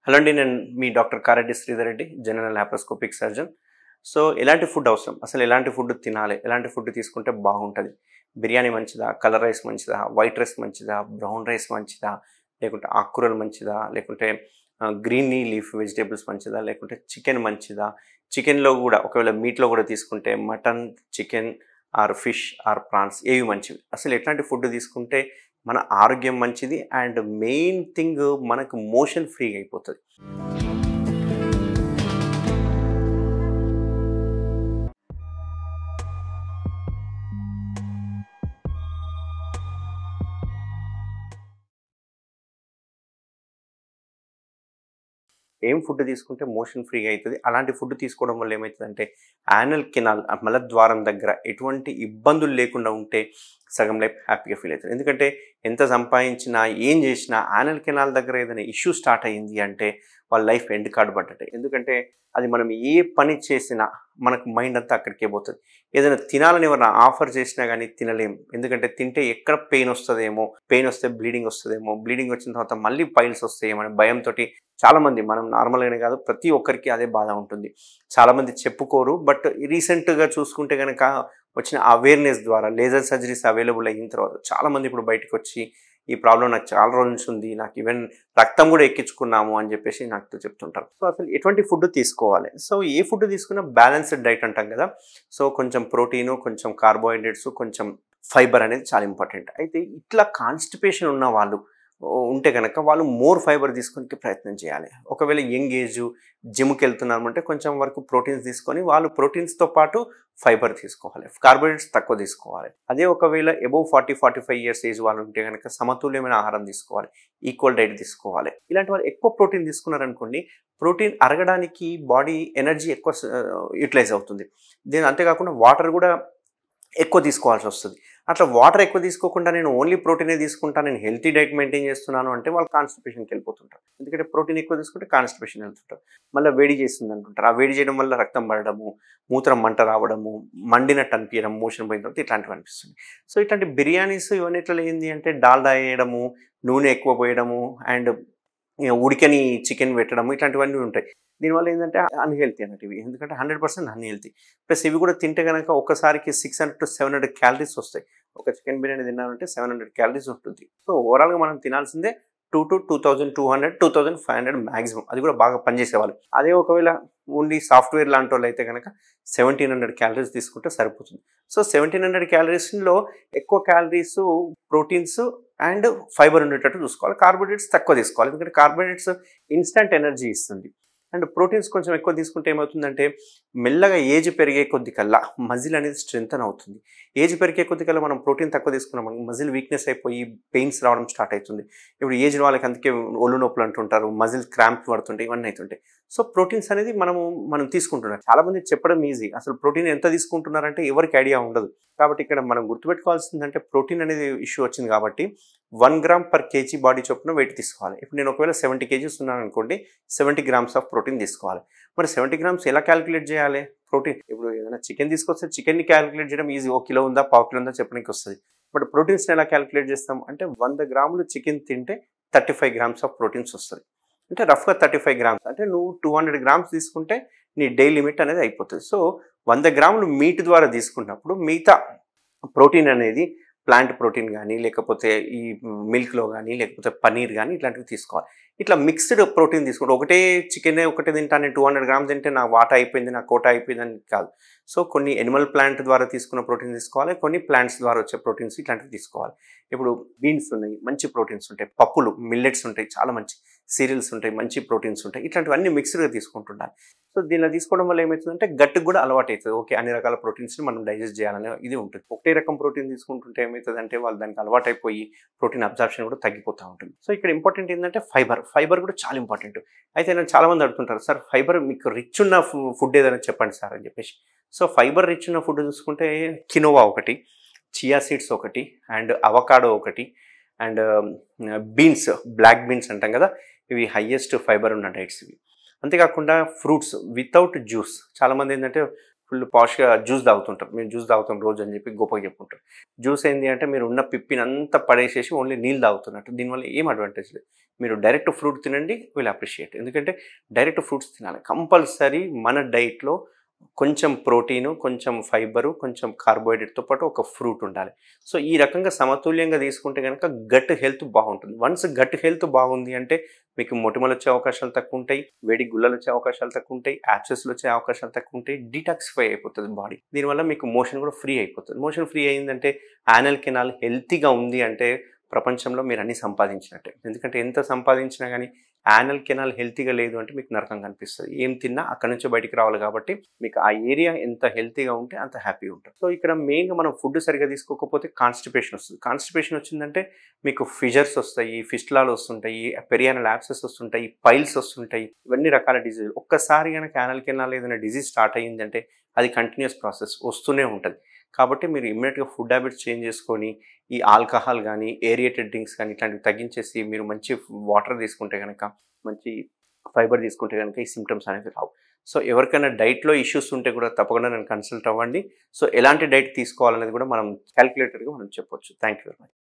Hello అండి. నేను మీ doctor Kareddy Sridhar Reddy, general laparoscopic surgeon. So ఎలాంటి ఫుడ్ అవసరం, అసలు ఎలాంటి ఫుడ్ తినాలి, ఎలాంటి ఫుడ్ తీసుకుంటే బాగుంటుంది, బిర్యానీ మంచిదా, కలర్ రైస్ మంచిదా, వైట్ రైస్ మంచిదా, బ్రౌన్ రైస్ మంచిదా, లేకుంటే ఆకుకూరలు మంచిదా, లేకుంటే గ్రీన్ లీఫ్ వెజిటేబుల్స్ మంచిదా, లేకుంటే చికెన్ మంచిదా, చికెన్లో కూడా ఒకవేళ మీట్లో కూడా తీసుకుంటే mutton, chicken or fish or prawns ఏవి మంచివి, అసలు ఎట్లాంటి ఫుడ్ తీసుకుంటే మన ఆరోగ్యం మంచిది అండ్ మెయిన్ థింగ్ మనకు మోషన్ ఫ్రీగా అయిపోతుంది. ఏం ఫుడ్ తీసుకుంటే మోషన్ ఫ్రీగా అవుతుంది, అలాంటి ఫుడ్ తీసుకోవడం వల్ల ఏమవుతుందంటే యానల్ కెనాల్ మలద్వారం దగ్గర ఎటువంటి ఇబ్బందులు లేకుండా ఉంటే సగం లైఫ్ హ్యాపీగా ఫీల్ అవుతుంది. ఎందుకంటే ఎంత సంపాదించినా ఏం చేసినా యానల్ కెనాల్ దగ్గర ఏదైనా ఇష్యూ స్టార్ట్ అయ్యింది అంటే వాళ్ళ లైఫ్ ఎండ్ కార్డ్ పడ్డట్టే. ఎందుకంటే అది మనం ఏ పని చేసినా మనకు మైండ్ అంతా అక్కడికే పోతుంది. ఏదైనా తినాలని ఎవరైనా ఆఫర్ చేసినా కానీ తినలేము. ఎందుకంటే తింటే ఎక్కడ పెయిన్ వస్తుందేమో, పెయిన్ వస్తే బ్లీడింగ్ వస్తుందేమో, బ్లీడింగ్ వచ్చిన తర్వాత మళ్ళీ పైల్స్ వస్తాయేమో అనే భయంతో చాలామంది, మనం నార్మల్గానే కాదు ప్రతి ఒక్కరికి అదే బాధ ఉంటుంది. చాలామంది చెప్పుకోరు. బట్ రీసెంట్గా చూసుకుంటే కనుక వచ్చిన అవేర్నెస్ ద్వారా లేజర్ సర్జరీస్ అవైలబుల్ అయిన తర్వాత చాలామంది ఇప్పుడు బయటకు వచ్చి ఈ ప్రాబ్లం నాకు చాలా రోజుల నుంచి ఉంది, నాకు ఈవెన్ రక్తం కూడా ఎక్కించుకున్నాము అని చెప్పేసి నాకు చెప్తుంటారు. సో అసలు ఎటువంటి ఫుడ్ తీసుకోవాలి, సో ఏ ఫుడ్ తీసుకున్నా బ్యాలెన్స్డ్ డైట్ అంటాం కదా. సో కొంచెం ప్రోటీను, కొంచెం కార్బోహైడ్రేట్స్, కొంచెం ఫైబర్ అనేది చాలా ఇంపార్టెంట్. అయితే ఇట్లా కాన్స్టిపేషన్ ఉన్న వాళ్ళు ఉంటే కనుక వాళ్ళు మోర్ ఫైబర్ తీసుకోనికి ప్రయత్నం చేయాలి. ఒకవేళ యంగ్ ఏజ్ జిమ్కి వెళ్తున్నారంటే కొంచెం వరకు ప్రోటీన్స్ తీసుకొని వాళ్ళు ప్రోటీన్స్తో పాటు ఫైబర్ తీసుకోవాలి, కార్బోహైడ్రేట్స్ తక్కువ తీసుకోవాలి. అదే ఒకవేళ అబోవ్ 40-45 ఇయర్స్ ఏజ్ వాళ్ళు ఉంటే కనుక సమతుల్యమైన ఆహారం తీసుకోవాలి, ఈక్వల్ డైట్ తీసుకోవాలి. ఇలాంటి వాళ్ళు ఎక్కువ ప్రోటీన్ తీసుకున్నారనుకోండి, ప్రోటీన్ అరగడానికి బాడీ ఎనర్జీ ఎక్కువ యూటిలైజ్ అవుతుంది. దీని అంతేకాకుండా వాటర్ కూడా ఎక్కువ తీసుకోవాల్సి వస్తుంది. అట్లా వాటర్ ఎక్కువ తీసుకోకుండా నేను ఓన్లీ ప్రోటీనే తీసుకుంటాను, నేను హెల్తీ డైట్ మెయింటైన్ చేస్తున్నాను అంటే వాళ్ళు కాన్స్టిపేషన్కి వెళ్ళిపోతుంటారు. ఎందుకంటే ప్రోటీన్ ఎక్కువ తీసుకుంటే కాన్స్టిపేషన్ వెళ్తుంటారు. మళ్ళీ వేడి చేస్తుంది అంటుంటారు. ఆ వేడి చేయడం వల్ల రక్తం పడడము, మూత్రం మంట రావడము, మండినట్టు అనిపించడం, మోషన్ పోయిన తర్వాత ఇట్లాంటివి అనిపిస్తుంది. సో ఇట్లాంటి బిర్యానీస్ ఇవన్నీ ఎట్లా ఏంది అంటే డాల్డా వేయడము, నూనె ఎక్కువ పోయడము అండ్ ఉడికని చికెన్ పెట్టడము ఇట్లాంటివన్నీ ఉంటాయి. దీనివల్ల ఏంటంటే అన్హెల్తీ అన్నట్టు ఇవి. ఎందుకంటే 100% అన్హెల్తీ. ప్లస్ ఇవి కూడా తింటే కనుక ఒక్కసారికి 600-700 క్యాలరీస్ వస్తాయి. ఒక చికెన్ బిర్యానీ తిన్నామంటే 700 క్యాలరీస్ ఉంటుంది. సో ఓవరాల్గా మనం తినాల్సిందే 2200-2500 మ్యాక్సిమం. అది కూడా బాగా పనిచేసేవాళ్ళు. అదే ఒకవేళ ఓన్లీ సాఫ్ట్వేర్ లాంటి వాళ్ళు అయితే కనుక 1700 క్యాలరీస్ తీసుకుంటే సరిపోతుంది. సో 1700 క్యాలరీస్లో ఎక్కువ క్యాలరీస్ ప్రోటీన్స్ అండ్ ఫైబర్ ఉండేటట్టు చూసుకోవాలి. కార్బోహైడ్రేట్స్ తక్కువ తీసుకోవాలి. ఎందుకంటే కార్బోహైడ్రేట్స్ ఇన్స్టంట్ ఎనర్జీ ఇస్తుంది. అండ్ ప్రోటీన్స్ కొంచెం ఎక్కువ తీసుకుంటే ఏమవుతుందంటే మెల్లగా ఏజ్ పెరిగే కొద్ది కల్లా మజిల్ అనేది స్ట్రెంథన్ అవుతుంది. ఏజ్ పెరిగే కొద్ది కల్లా మనం ప్రోటీన్ తక్కువ తీసుకున్నాం, మజిల్ వీక్నెస్ అయిపోయి పెయిన్స్ రావడం స్టార్ట్ అవుతుంది. ఇప్పుడు ఏజ్ వాళ్ళకి అందుకే ఒళ్ళు నొప్పులు అంటుంటారు, మజిల్ క్రాంప్ పడుతుంటాయి, ఇవన్నీ అవుతుంటాయి. సో ప్రోటీన్స్ అనేది మనం తీసుకుంటున్నాం. చాలామంది చెప్పడం ఈజీ, అసలు ప్రోటీన్ ఎంత తీసుకుంటున్నారంటే ఎవరికి ఐడియా ఉండదు. కాబట్టి ఇక్కడ మనం గుర్తుపెట్టుకోవాల్సిందంటే ప్రోటీన్ అనేది ఇష్యూ వచ్చింది కాబట్టి 1 గ్రామ్ పర్ కేజీ బాడీ చొప్పున వెయిట్ తీసుకోవాలి. ఇప్పుడు నేను ఒకవేళ 70 కేజీస్ ఉన్నాను అనుకోండి, 70 గ్రామ్స్ ఆఫ్ ప్రోటీన్ తీసుకోవాలి. మరి 70 గ్రామ్స్ ఎలా క్యాలిక్యులేట్ చేయాలి ప్రోటీన్? ఇప్పుడు ఏదైనా చికెన్ తీసుకొస్తే చికెన్ని క్యాలిక్యులేట్ చేయడం ఈజీ, 1 కిలో ఉందా, 1/2 కిలో ఉందా చెప్పడానికి వస్తుంది. బట్ ప్రోటీన్స్ని ఎలా క్యాలిక్యులేట్ చేస్తాం అంటే 100 గ్రాములు చికెన్ తింటే 35 గ్రామ్స్ ఆఫ్ ప్రోటీన్స్ వస్తుంది. అంటే రఫ్గా 35 గ్రామ్స్ అంటే నువ్వు 200 గ్రామ్స్ తీసుకుంటే నీ డే లిమిట్ అనేది అయిపోతుంది. సో 100 గ్రాములు మీట్ ద్వారా తీసుకున్నప్పుడు మిగతా ప్రోటీన్ అనేది ప్లాంట్ ప్రోటీన్ కానీ, లేకపోతే ఈ మిల్క్లో కానీ, లేకపోతే పన్నీర్ కానీ ఇట్లాంటివి తీసుకోవాలి. ఇట్లా మిక్స్డ్ ప్రోటీన్ తీసుకుంటే ఒకటే చికెనే ఒకటే తింటాను, 200 గ్రామ్స్ తింటే నా వాటా అయిపోయింది, నా కోటా అయిపోయింది అని కాదు. సో కొన్ని ఎనిమల్ ప్లాంట్ ద్వారా తీసుకున్న ప్రోటీన్ తీసుకోవాలి, కొన్ని ప్లాంట్స్ ద్వారా వచ్చే ప్రోటీన్స్ ఇట్లాంటివి తీసుకోవాలి. ఇప్పుడు బీన్స్ ఉన్నాయి, మంచి ప్రోటీన్స్ ఉంటాయి, పప్పులు మిల్లెట్స్ ఉంటాయి, చాలా మంచి సీరియల్స్ ఉంటాయి, మంచి ప్రోటీన్స్ ఉంటాయి, ఇట్లాంటివన్నీ మిక్స్డ్గా తీసుకుంటుండాలి. సో దీనిలో తీసుకోవడం వల్ల ఏమవుతుందంటే గట్టుకు కూడా అలవాటు అవుతుంది. ఓకే, అన్ని రకాల ప్రోటీన్స్ని మనం డైజెస్ట్ చేయాలనే ఇది ఉంటుంది. ఒకటే రకం ప్రోటీన్ తీసుకుంటుంటే ఏమవుతుందంటే వాళ్ళు దానికి అలవాటు అయిపోయి ప్రోటీన్ అబ్జార్ప్షన్ కూడా తగ్గిపోతూ ఉంటుంది. సో ఇక్కడ ఇంపార్టెంట్ ఏంటంటే ఫైబర్ కూడా చాలా ఇంపార్టెంట్. అయితే నేను చాలామంది అడుగుతుంటారు, సార్ ఫైబర్ మీకు రిచ్ ఉన్న ఫుడ్ ఏదైనా చెప్పండి సార్ అని చెప్పేసి. సో ఫైబర్ రిచ్ ఉన్న ఫుడ్ చూసుకుంటే కినోవా ఒకటి, చియా సీడ్స్ ఒకటి, అండ్ అవకాడో ఒకటి, అండ్ బీన్స్, బ్లాక్ బీన్స్ అంటాం కదా, ఇవి హయ్యెస్ట్ ఫైబర్ ఉన్న డైట్స్ ఇవి. అంతేకాకుండా ఫ్రూట్స్ వితౌట్ జ్యూస్. చాలామంది ఏంటంటే ఫుల్ పాష్గా జ్యూస్ తాగుతుంటారు, మేము జ్యూస్ తాగుతాం రోజు అని చెప్పి గొప్పగా చెప్పుకుంటారు. జ్యూస్ ఏంటి అంటే మీరు ఉన్న పిప్పిని అంతా పడేసేసి ఓన్లీ నీళ్ళు తాగుతున్నట్టు. దీనివల్ల ఏం అడ్వాంటేజ్ లేదు. మీరు డైరెక్ట్ ఫ్రూట్ తినండి, విల్ అప్రిషియేట్. ఎందుకంటే డైరెక్ట్ ఫ్రూట్స్ తినాలి కంపల్సరీ. మన డైట్లో కొంచెం ప్రోటీను, కొంచెం ఫైబరు, కొంచెం కార్బోహైడ్రేట్తో పాటు ఒక ఫ్రూట్ ఉండాలి. సో ఈ రకంగా సమతుల్యంగా తీసుకుంటే కనుక గట్ హెల్త్ బాగుంటుంది. వన్స్ గట్ హెల్త్ బాగుంది అంటే మీకు మొటిమలు వచ్చే అవకాశాలు తక్కువ ఉంటాయి, వేడి గుల్లలు వచ్చే అవకాశాలు తక్కువ ఉంటాయి, యాక్సెస్లు వచ్చే అవకాశాలు తక్కువ ఉంటాయి, డీటాక్సిఫై అయిపోతుంది బాడీ. దీనివల్ల మీకు మోషన్ కూడా ఫ్రీ అయిపోతుంది. మోషన్ ఫ్రీ అయిందంటే యానల్ కెనాల్ హెల్తీగా ఉంది అంటే ప్రపంచంలో మీరు అన్ని సంపాదించినట్టే. ఎందుకంటే ఎంత సంపాదించినా కానీ యానల్ కెనాల్ హెల్తీగా లేదు అంటే మీకు నరకం కనిపిస్తుంది. ఏం తిన్నా అక్కడి నుంచే బయటికి రావాలి. కాబట్టి మీకు ఆ ఏరియా ఎంత హెల్తీగా ఉంటే అంత హ్యాపీగా ఉంటుంది. సో ఇక్కడ మెయిన్గా మనం ఫుడ్ సరిగా తీసుకోకపోతే కాన్స్టిపేషన్ వస్తుంది. కాన్స్టిపేషన్ వచ్చిందంటే మీకు ఫిజర్స్ వస్తాయి, ఫిస్టులాలు వస్తుంటాయి, పెరియానల్ యాబ్సెస్ వస్తుంటాయి, పైల్స్ వస్తుంటాయి, ఇవన్నీ రకాల డిజీజ్. ఒక్కసారి కనుక యానల్ కెనాల్ ఏదైనా డిజీజ్ స్టార్ట్ అయ్యిందంటే అది కంటిన్యూస్ ప్రాసెస్ వస్తూనే ఉంటుంది. కాబట్టి మీరు ఇమ్మీడియట్గా ఫుడ్ హ్యాబిట్స్ చేంజ్ చేసుకొని ఈ ఆల్కహాల్ కానీ, ఏరియేటెడ్ డ్రింక్స్ కానీ ఇట్లాంటివి తగ్గించేసి మీరు మంచి వాటర్ తీసుకుంటే కనుక, మంచి ఫైబర్ తీసుకుంటే కనుక ఈ సిమ్టమ్స్ అనేవి రావు. సో ఎవరికైనా డైట్లో ఇష్యూస్ ఉంటే కూడా తప్పకుండా నన్ను కన్సల్ట్ అవ్వండి. సో ఎలాంటి డైట్ తీసుకోవాలనేది కూడా మనం క్యాల్కులేటెడ్గా మనం చెప్పొచ్చు. Thank you very much.